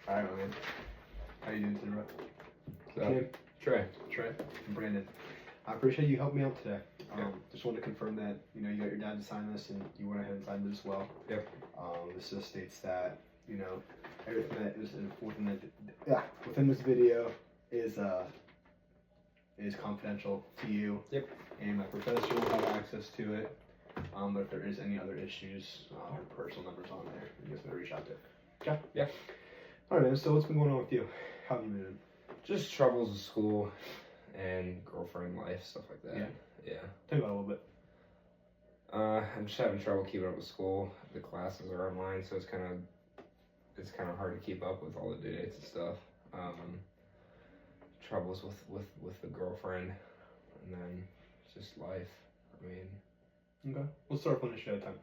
All right, my man. How you doing today, bro? So, Name? Trey. Trey. I'm Brandon. I appreciate you helping me out today. Yeah. Just wanted to confirm that you know you got your dad to sign this, and you went ahead and signed it as well. Yep. This just states that everything that is within this video is confidential to you. Yep. And my professor will have access to it. But if there is any other issues, her personal number's on there. You just gotta reach out to it. Okay. Yeah. All right, man. So what's been going on with you? How have you been? Just troubles with school and girlfriend life, stuff like that. Yeah. Yeah. Tell me about it a little bit. I'm just having trouble keeping up with school. The classes are online, so it's kind of hard to keep up with all the due dates and stuff. Troubles with the girlfriend, and then just life. I mean, Okay. Let's start off one issue at a time.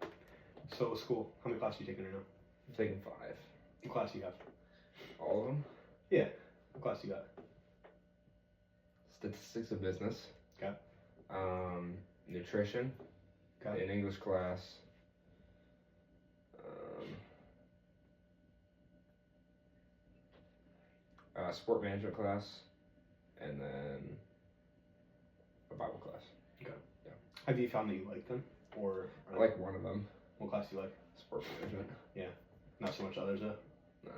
So with school, how many classes are you taking right now? I'm taking 5. What class do you have? All of them. Yeah. What class do you got? Statistics of business. Okay. Nutrition. Okay. An English class. Sport management class, and then a Bible class. Okay. Yeah. Have you found that you like them, or I like one of them. what class do you like? Sport management. Not so much others though. No.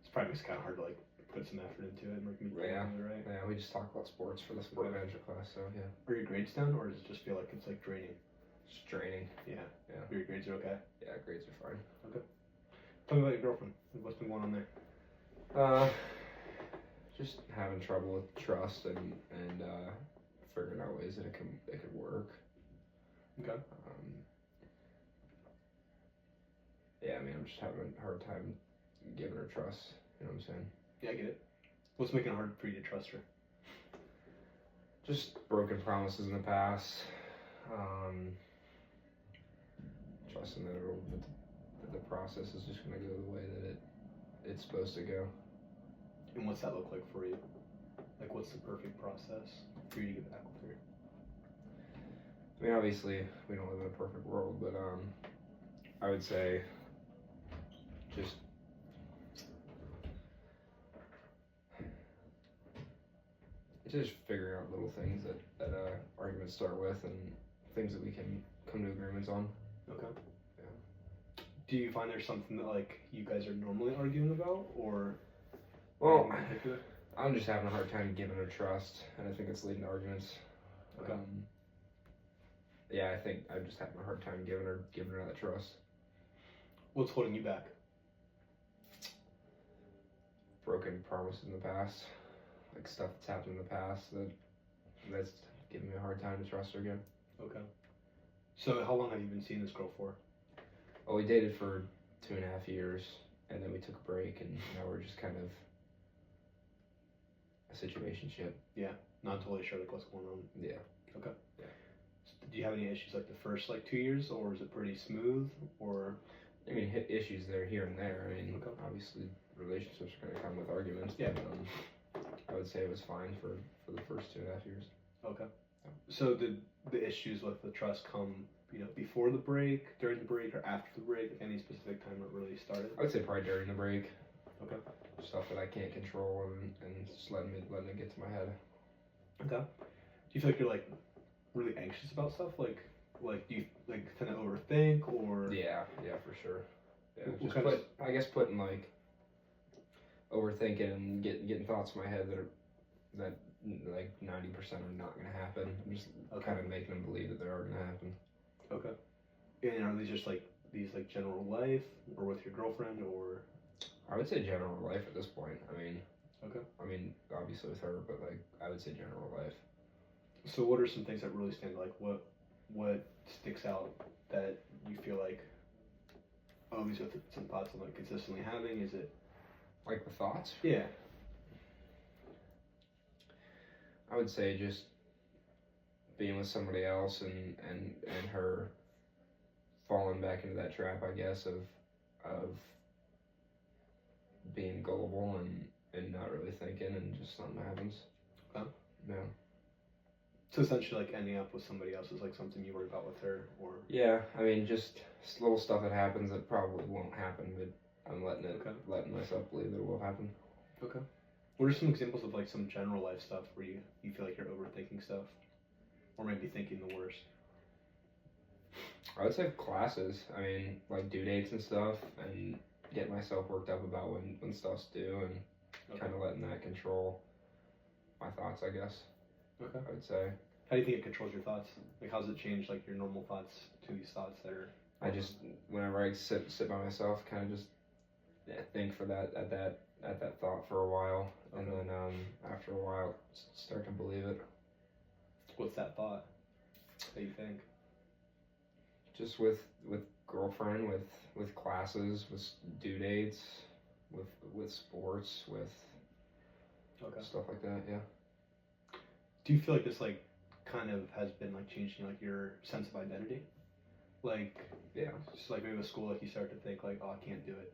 It's probably kind of hard to like put some effort into it and like meet Yeah. together, right? Yeah, we just talk about sports for the sport Okay. management class, so yeah. Are your grades down, or does it just feel like it's like draining? Just training. Yeah. Yeah. Your grades are okay. Yeah, grades are fine. Tell me about your girlfriend. What's been going on there? Just having trouble with trust and figuring out ways that it could work. Okay. Yeah, I mean, I'm just having a hard time giving her trust. You know what I'm saying? Yeah, I get it. What's making it hard for you to trust her? Just broken promises in the past. Trusting that the process is just gonna go the way that it's supposed to go. And what's that look like for you? Like, what's the perfect process for you to get back with her? I mean, obviously, we don't live in a perfect world, but I would say just figuring out little things that arguments start with and things that we can come to agreements on. Okay. Yeah. Do you find there's something that like you guys are normally arguing about, or Well, anything in particular? I'm just having a hard time giving her trust, and I think it's leading to arguments. Okay. Yeah, I think I'm just having a hard time giving her that trust. What's holding you back? Broken promises in the past, like stuff that's happened in the past that's giving me a hard time to trust her again. Okay. So how long have you been seeing this girl for? Well, we dated for 2.5 years, and then we took a break, and now we're just kind of a situationship. Not totally sure like what's going on. Yeah. Okay. Yeah. So do you have any issues like the first like 2 years, or is it pretty smooth, or? I mean, issues there here and there. I mean, Okay. obviously relationships are going to come with arguments. Yeah. But, I would say it was fine for the first 2.5 years. Okay. So did the issues with the trust come, before the break, during the break, or after the break? Any specific time it really started? I would say probably during the break. Okay. Stuff that I can't control and just letting it get to my head. Okay. Do you feel like you're like really anxious about stuff? Like do you like tend to overthink, or? Yeah, for sure. Yeah, What just kind of- I guess putting like overthinking and getting thoughts in my head that like 90% are not gonna happen. I'm just Okay. kind of making them believe that they are gonna happen. Okay. And are these just like general life, or with your girlfriend, or? I would say general life at this point. Okay. I mean, obviously with her, but like I would say general life. So what are some things that really stand out? Like what sticks out that you feel like, oh, these are some thoughts I'm like consistently having? Is it? Like the thoughts? Yeah. I would say just being with somebody else and her falling back into that trap, I guess, of being gullible and not really thinking, and just something happens. Okay. Yeah. So essentially, like ending up with somebody else is like something you worry about with her, or? Yeah, I mean, just little stuff that happens that probably won't happen, but I'm letting Okay. myself believe that it will happen. Okay. What are some examples of like some general life stuff where you feel like you're overthinking stuff, or maybe thinking the worst? I would say classes. I mean, like due dates and stuff, and get myself worked up about when stuff's due, and Okay. kind of letting that control my thoughts, I guess. Okay. I would say. How do you think it controls your thoughts? Like, how does it change like your normal thoughts to these thoughts that are? I just whenever I sit by myself, kind of just think for that at that thought for a while, and Okay. then after a while, start to believe it. What's that thought that you think? Just with girlfriend, with classes, with due dates, with sports, with Okay. stuff like that. Yeah. Do you feel like this like kind of has been like changing like your sense of identity? Like, Yeah. just like maybe with school, like you start to think like, oh, I can't do it.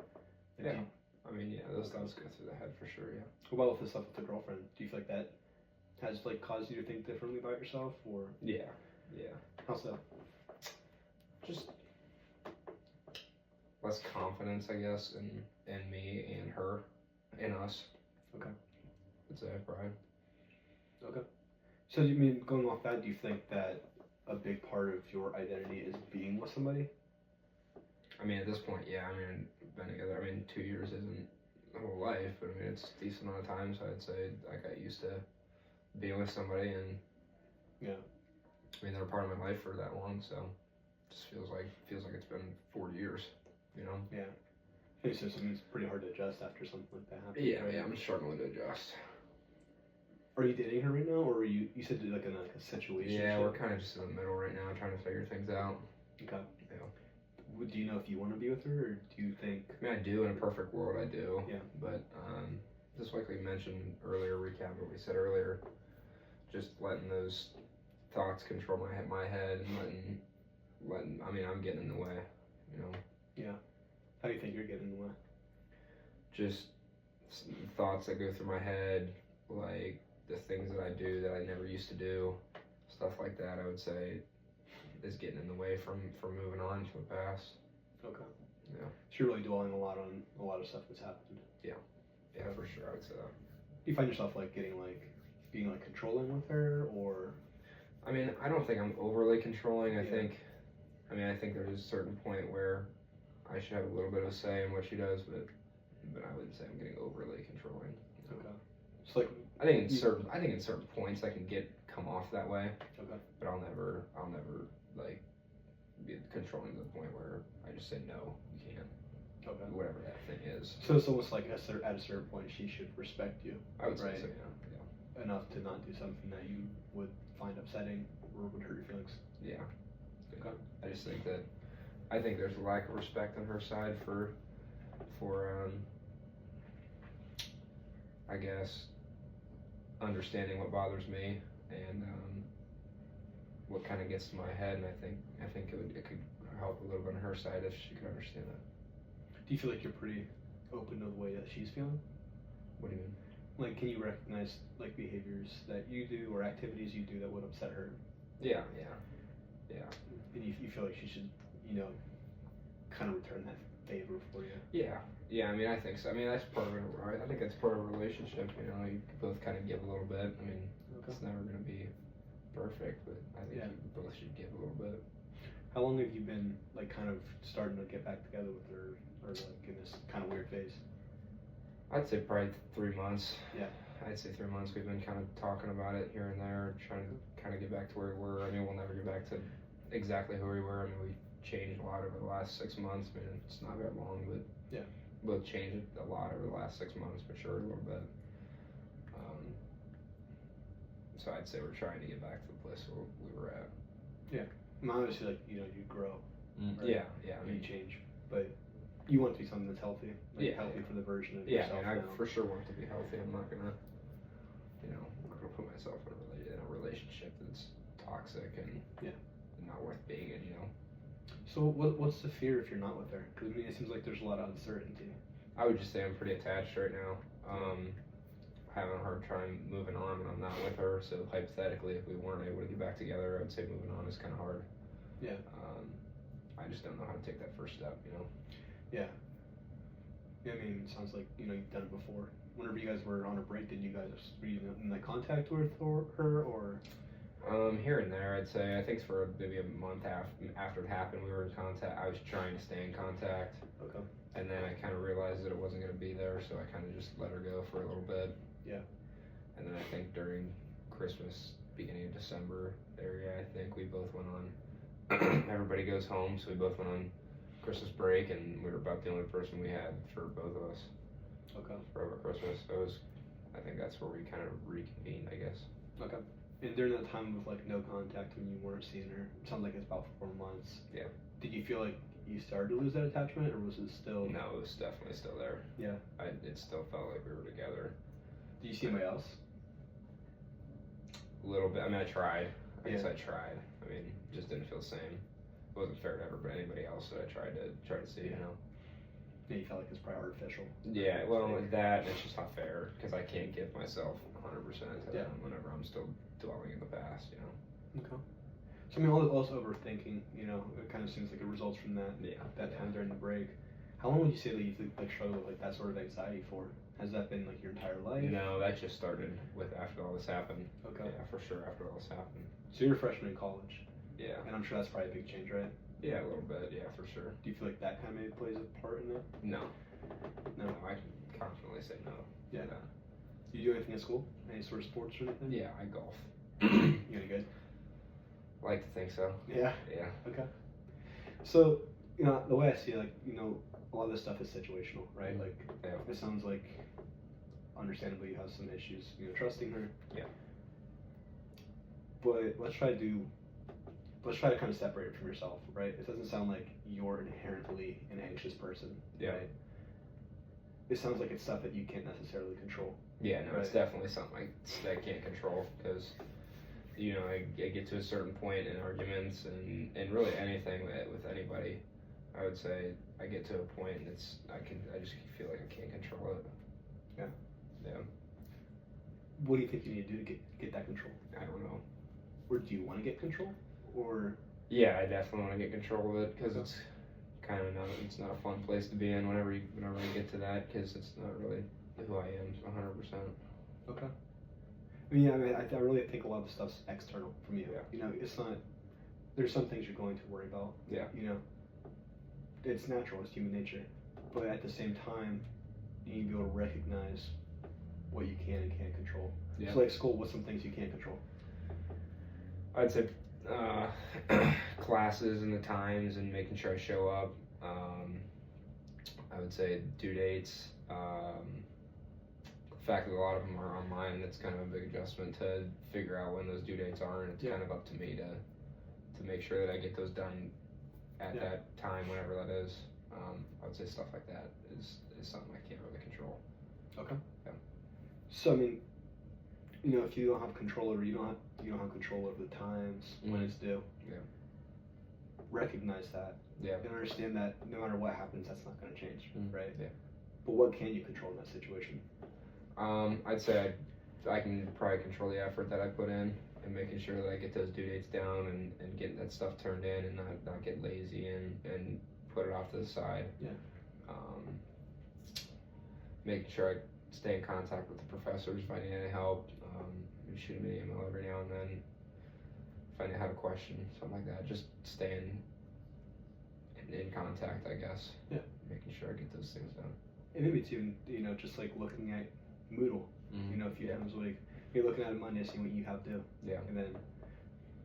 Like, Yeah. do you- I mean, yeah, those Okay. thoughts go through the head for sure. Yeah. what about with the stuff with the girlfriend? Do you feel like that has like caused you to think differently about yourself, or Yeah. Yeah. how's that? Just less confidence, I guess, in me and her, and us. Okay. I'd say probably. Okay. So you mean going off that, do you think that a big part of your identity is being with somebody? I mean, at this point, yeah. I mean, we've been together. I mean, 2 years isn't a whole life, but I mean, it's a decent amount of time. So I'd say I got used to being with somebody, and Yeah. I mean, they're part of my life for that long. So it just feels like it's been 40 years. You know? Yeah. I think so. It's pretty hard to adjust after something like that happens. Yeah. right? Yeah. I'm struggling to adjust. Are you dating her right now, or are you said you're like in like a situation? Yeah, we're kind of just in the middle right now, trying to figure things out. Okay. Yeah. Do you know if you want to be with her, or do you think? I mean, I do. In a perfect world, I do. Yeah. But just like we mentioned earlier, recap what we said earlier, just letting those thoughts control my head, and letting. I mean, I'm getting in the way. You know. Yeah. How do you think you're getting in the way? Just thoughts that go through my head, like the things that I do that I never used to do, stuff like that. I would say is getting in the way from moving on to the past. Okay. Yeah. So you're really dwelling a lot on a lot of stuff that's happened. Yeah, for sure. I would say that. Do you find yourself like being like controlling with her, or? I mean, I don't think I'm overly controlling. I Yeah. think there's a certain point where I should have a little bit of a say in what she does, but I wouldn't say I'm getting overly controlling. You know? Okay. So like. I think in certain points I can come off that way. Okay. But I'll never like be controlling to the point where I just say no, you can't. Okay. Whatever that thing is. So it's almost like at a certain point she should respect you I would say Right. so. Yeah. enough to not do something that you would find upsetting or would hurt your feelings. Yeah. Okay. I just think that there's a lack of respect on her side for I guess understanding what bothers me and what kind of gets to my head, and I think it could help a little bit on her side if she could understand that. Do you feel like you're pretty open to the way that she's feeling? What do you mean? Like, can you recognize like behaviors that you do or activities you do that would upset her? Yeah. And you feel like she should, kind of return that favor for you? Yeah, I mean, I think so. I mean, that's part of it, right? I think that's part of a relationship, you both kind of give a little bit. I mean, Okay. it's never going to be perfect, but I think Yeah. you both should give a little bit. How long have you been like kind of starting to get back together with her, or like in this kind of weird phase? I'd say probably 3 months. Yeah. I'd say 3 months. We've been kind of talking about it here and there, trying to kind of get back to where we were. I mean, we'll never get back to exactly who we were. I mean, we changed a lot over the last 6 months. I mean, it's not very long, but Yeah. we've changed a lot over the last 6 months, matured a little bit. So I'd say we're trying to get back to the place where we were at. And obviously, like you grow, right? Yeah. I and you mean, change, but you want it to be something that's healthy, like Yeah, healthy yeah. for the version of yeah. I yourself mean, I now. for sure want it to be healthy. I'm not gonna put myself in a relationship that's toxic and Yeah. not worth being in. So what's the fear if you're not with her? Because I mean, it seems like there's a lot of uncertainty. I would just say I'm pretty attached right now. Having a hard time moving on when I'm not with her. So hypothetically, if we weren't able to get back together, I would say moving on is kind of hard. Yeah. I just don't know how to take that first step. Yeah. Yeah, I mean, it sounds like you've done it before. Whenever you guys were on a break, were you in like contact with her or? Here and there, I'd say. I think for maybe a month after it happened, we were in contact. I was trying to stay in contact, Okay. and then I kind of realized that it wasn't going to be there, so I kind of just let her go for a little bit. Yeah. And then I think during Christmas, beginning of December area, I think we both went on. Everybody goes home, so we both went on Christmas break, and we were about the only person we had for both of us. Okay. For over Christmas, so it was. I think that's where we kind of reconvened, I guess. Okay. And during that time of like no contact when you weren't seeing her, it sounds like it's about 4 months. Yeah. Did you feel like you started to lose that attachment, or was it still? No, it was definitely still there. Yeah. It still felt like we were together. Do you see anybody else? A little bit. I mean, I tried. I guess Yeah. I tried. I mean, it just didn't feel the same. It wasn't fair to anybody else that I tried to see. You know. Yeah, you felt like it's probably artificial. Yeah. Well, that it's just not fair because I can't give myself 100% to them whenever I'm still dwelling in the past. You know. Okay. So I mean, all this overthinking, it kind of seems like it results from that. Yeah. That time during the break. How long would you say that you've like struggled with like that sort of anxiety for? Has that been like your entire life? No, that just started with after all this happened. Okay. Yeah, for sure. After all this happened. So you're a freshman in college. Yeah. And I'm sure that's probably a big change, right? Yeah, a little bit. Yeah, for sure. Do you feel like that kind of maybe plays a part in it? No. No. I can confidently say no. Yeah. No. Do you do anything at school? Any sort of sports or anything? Yeah, I golf. You any good? Like to think so. Yeah. Yeah. Okay. So, the way I see it, like, a lot of this stuff is situational, right? Like, Yeah. it sounds like, understandably, you have some issues, trusting her. Yeah. But let's try to kind of separate it from yourself, right? It doesn't sound like you're inherently an anxious person, Yeah. right? It sounds like it's stuff that you can't necessarily control. Yeah, no, it's Right. definitely something I can't control because, I get to a certain point in arguments and really anything with anybody, I would say I get to a point and I just feel like I can't control it. Yeah. Yeah. What do you think you need to do to get that control? I don't know. Or do you want to get control? Or Yeah, I definitely want to get control of it because it's kind of it's not a fun place to be in whenever you get to that because it's not really who I am 100%. okay. I mean, I really think a lot of the stuff's external from you. Yeah. It's not. There's some things you're going to worry about. Yeah. It's natural. It's human nature. But at the same time, you need to be able to recognize what you can and can't control. Yeah. So, like school, what's some things you can't control? I'd say classes and the times and making sure I show up. I would say due dates. The fact that a lot of them are online, that's kind of a big adjustment to figure out when those due dates are, and it's kind of up to me to make sure that I get those done at that time, whenever that is. I would say stuff like that is something I can't really control. Okay. Yeah. So I mean, if you don't have control over, you don't have control over the times when it's due. Yeah. Recognize that. Yeah. And understand that no matter what happens, that's not going to change, right? Yeah. But what can you control in that situation? I'd say I can probably control the effort that I put in and making sure that I get those due dates down and getting that stuff turned in and not get lazy and put it off to the side. Yeah. Making sure I stay in contact with the professors if I need any help. Shoot me an email every now and then if I have a question, something like that. Just staying in contact, I guess. Yeah. Making sure I get those things done. And maybe too, just like looking at Moodle, a few times a week. You're looking at it Monday, seeing what you have to do. Yeah. And then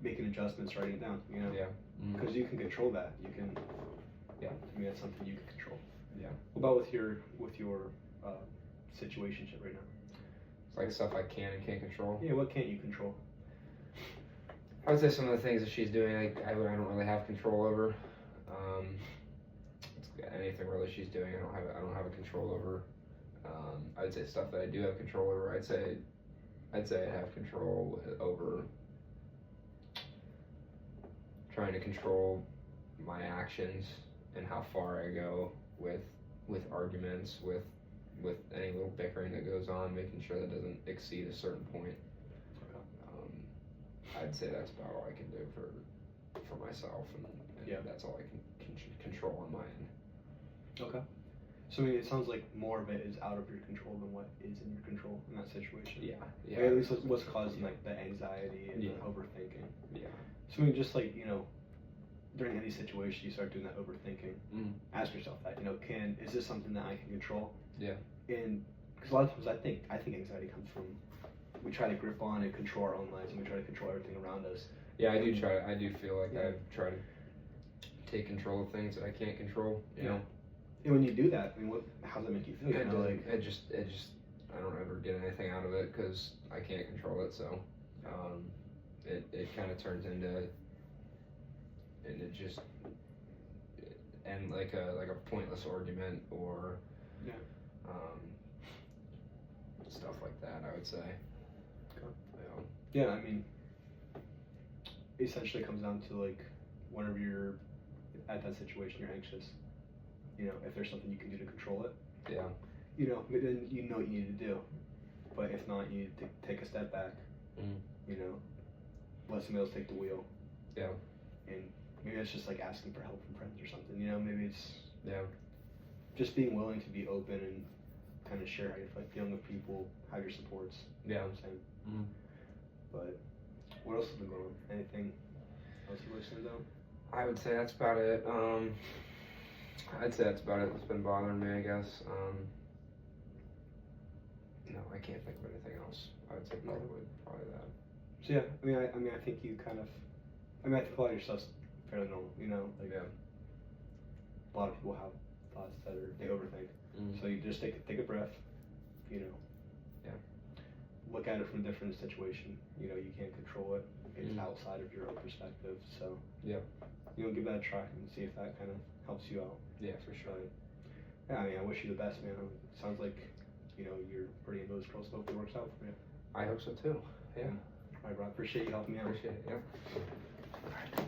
making adjustments, writing it down, Yeah. Because you can control that. You can. Yeah. I mean, that's something you can control. Yeah. What about with your situationship right now? It's like stuff I can and can't control. Yeah. What can't you control? I would say some of the things that she's doing, I don't really have control over. Anything really she's doing, I don't have a control over. I would say stuff that I do have control over. I'd say I have control over trying to control my actions and how far I go with arguments, with any little bickering that goes on, making sure that doesn't exceed a certain point. I'd say that's about all I can do for myself, and that's all I can control on my end. Okay. So I mean, it sounds like more of it is out of your control than what is in your control in that situation. Yeah. Like, at least what's causing like the anxiety and the Yeah. overthinking. Yeah. So I mean, just like during any situation you start doing that overthinking, ask yourself that is this something that I can control? Yeah. And because a lot of times I think anxiety comes from we try to grip on and control our own lives, and we try to control everything around us. Yeah, I do feel like I try to take control of things that I can't control. You know. And when you do that, I mean, how does that make you feel? It just I don't ever get anything out of it because I can't control it. So, it kind of turns into like a pointless argument or stuff like that. I would say. Yeah, I mean, essentially it comes down to like whenever you're at that situation, you're anxious. If there's something you can do to control it. Yeah. Then you know what you need to do. But if not, you need to take a step back. Let somebody else take the wheel. Yeah. And maybe it's just like asking for help from friends or something. Maybe it's just being willing to be open and kind of share how you're feeling with people, have your supports. You know what I'm saying? But what else has been going on? Anything else you really stands out? I would say that's about it. I'd say that's about it that's been bothering me, I guess. No, I can't think of anything else. I would say probably that. So yeah, I mean, I think you kind of, I think a lot of your stuff's fairly normal. A lot of people have thoughts that they overthink. So you just take a breath. Look at it from a different situation. You can't control it. It's outside of your own perspective. So give that a try and see if that kind of helps you out. Yeah, for sure. Yeah, I mean, I wish you the best, man. It sounds like you're pretty into this girl, so hopefully it works out for you. I hope so too. Yeah. All right, bro. I appreciate you helping me out. Appreciate it. Yeah. All right.